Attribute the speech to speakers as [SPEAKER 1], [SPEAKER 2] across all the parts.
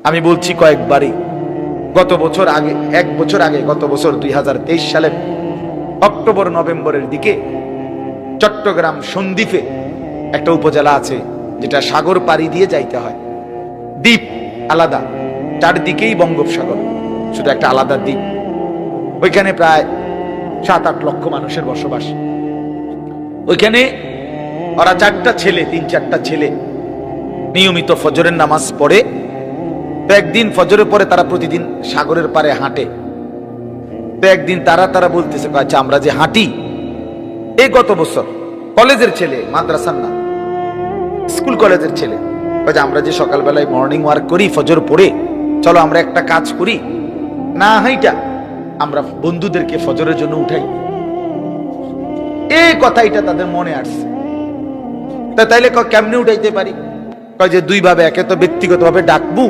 [SPEAKER 1] আমি বলছি কয়েকবারই, গত বছর আগে, এক বছর আগে, গত বছর 2023 সালের অক্টোবর নভেম্বরের দিকে চট্টগ্রাম সন্দ্বীপে একটা উপজেলা আছে যেটা সাগর পাড়ি দিয়ে যাইতে হয়। দ্বীপ আলাদা, চারদিকেই বঙ্গোপসাগর, শুধু একটা আলাদা দ্বীপ। ওইখানে প্রায় 7-8 লক্ষ মানুষের বসবাস। ওইখানে ওরা 4টা ছেলে, 3-4টা ছেলে নিয়মিত ফজরের নামাজ পড়ে। তো একদিন ফজরের পরে তারা প্রতিদিন সাগরের পাড়ে হাঁটে। তো একদিন তারা বলতেছে, আচ্ছা আমরা যে হাঁটি, এই গত বছর কলেজের ছেলে, মাদ্রাসার না, স্কুল কলেজের ছেলে, আমরা যে সকালবেলায় মর্নিং ওয়ার্ক করি ফজর পড়ে, চলো আমরা একটা কাজ করি, না হাইটা আমরা বন্ধুদেরকে ফজরের জন্য উঠাই। এই কথাটা তাদের মনে আসছে। তাইলে কেমনে উঠাইতে পারি? যে দুই ভাবে, একে তো ব্যক্তিগতভাবে ডাকবো,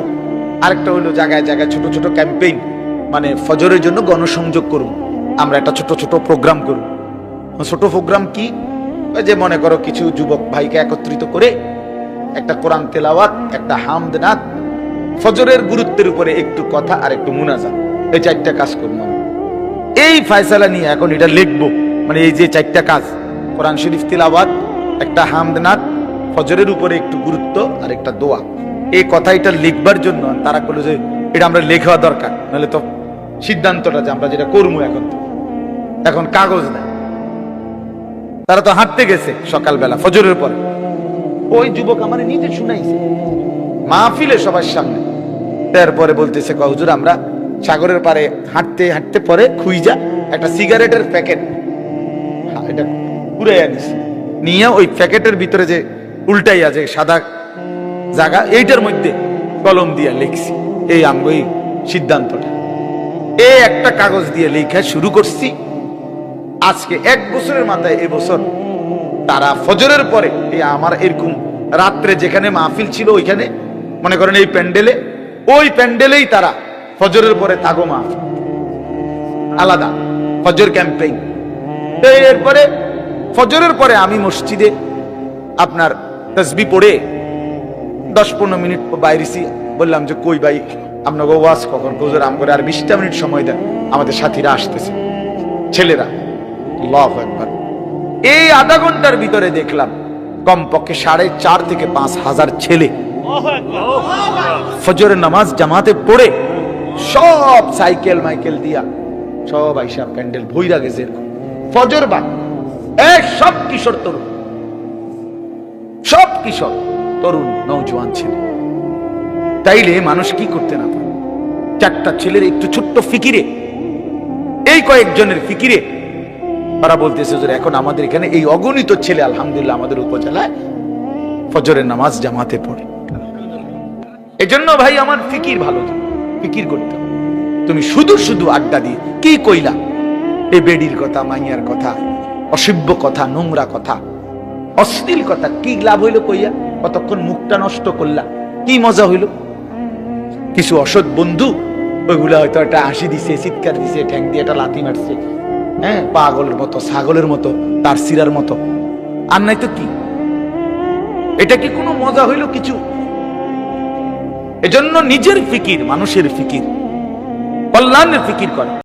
[SPEAKER 1] আরেকটা হলো জায়গায় জায়গায় ছোট ছোট ক্যাম্পেইন, মানে ফজরের জন্য গণসংযোগ করব, আমরা একটা ছোট ছোট প্রোগ্রাম করব। ছোট প্রোগ্রাম কি? যে মনে করো কিছু যুবক ভাইকে একত্রিত করে একটা কোরআন তেলাওয়াত, একটা হামদ নাত, ফজরের গুরুত্বের উপরে একটু কথা আর একটু মুনাজাত, এই 4টা কাজ করবো। এই ফয়সালা নিয়ে এখন এটা লিখবো, মানে এই যে 4টা কাজ, কোরআন শরীফ তিলাওয়াত, একটা হামদ নাত, ফজরের উপরে একটু গুরুত্ব আর একটা দোয়া, এই কথা এটা লিখবার জন্য তারা বললো যে এটা আমরা লেখা দরকার, নাহলে তো সিদ্ধান্তটা যে আমরা যেটা করবো এখন কাগজ নাই। তারা তো হাঁটতে গেছে সকালবেলা ফজরের পরে। ওই যুবক আমার নিজে শুনাইছে মাহফিলে সবার সামনে। তারপরে বলতেছে, হুজুর আমরা সাগরের পারে হাঁটতে হাঁটতে পরে খুইজা একটা সিগারেটের প্যাকেট এটা পুরে আনিস, নিয়ে ওই প্যাকেটের ভিতরে যে উল্টাই আছে সাদা জায়গা, এইটার মধ্যে কলম দিয়ে লিখছি এই আমগো এই সিদ্ধান্তটা। এই একটা কাগজ দিয়ে লেখা শুরু করছি। আজকে 1 বছরের মাথায় এবছর তারা ফজরের পরে, এই আমার এরকম রাত্রে যেখানে মাহফিল ছিল ওইখানে, মনে করেন এই প্যান্ডেলে, ওই প্যান্ডেলেই তারা ফজরের পরে তাগো মাহফিল আলাদা, ফজর ক্যাম্পেইন। এরপরে ফজরের পরে আমি মসজিদে আপনার তাসবিহ পড়ে 10-15 মিনিট বাইরেছি। বললাম যে কই ভাই আপনাকে ওয়াজ কখন? হুজুর আমগরে আর 20টা মিনিট সময় দেন, আমাদের সাথীরা আসতেছে, ছেলেরা। আল্লাহু আকবার। এই আধা ঘন্টার ভিতরে দেখলাম কমপক্ষে 4.5 থেকে 5 হাজার ছেলে ফজরের নামাজ জামাতে পড়ে, সব সাইকেল মাইকেল দিয়া সব আইসা প্যান্ডেল ভইরা গেছে। ফজর বা সব কিশোর তরুণ, সব কিশোর তরুণ নওজোয়ান ছেলে। তাইলে মানুষ কি করতে না পারে? 4টা ছেলের একটু ছোট্ট ফিকিরে, এই কয়েকজনের ফিকিরে তারা বলতেছে যে এখন আমাদের এখানে এই অগণিত ছেলে আলহামদুলিল্লাহ আমাদের উপজেলায় ফজরের নামাজ জামাতে পড়ে। এজন্য ভাই আমার ফিকির ভালো, ফিকির করতে। তুমি শুধু শুধু আড্ডা দিয়ে কি কইলা, এই বেডির কথা, মাইয়ার কথা, অসভ্য কথা, নোংরা কথা, অশ্লীল কথা, কি লাভ হইল কইয়া? কতক্ষণ মুখটা নষ্ট করলা, কি মজা হইল? কিছু অসৎ বন্ধু ওইগুলা হয়তো একটা হাসি দিছে, চিৎকার দিছে, ঠ্যাং দিয়ে একটা লাথি মারছে, হ্যাঁ, পাগলের মতো, ছাগলের মতো, তার সিরার মতো, আর নাই তো কি? এটা কি কোনো মজা হইল কিছু? এজন্য নিজের ফিকির, মানুষের ফিকির, কল্যাণের ফিকির করে।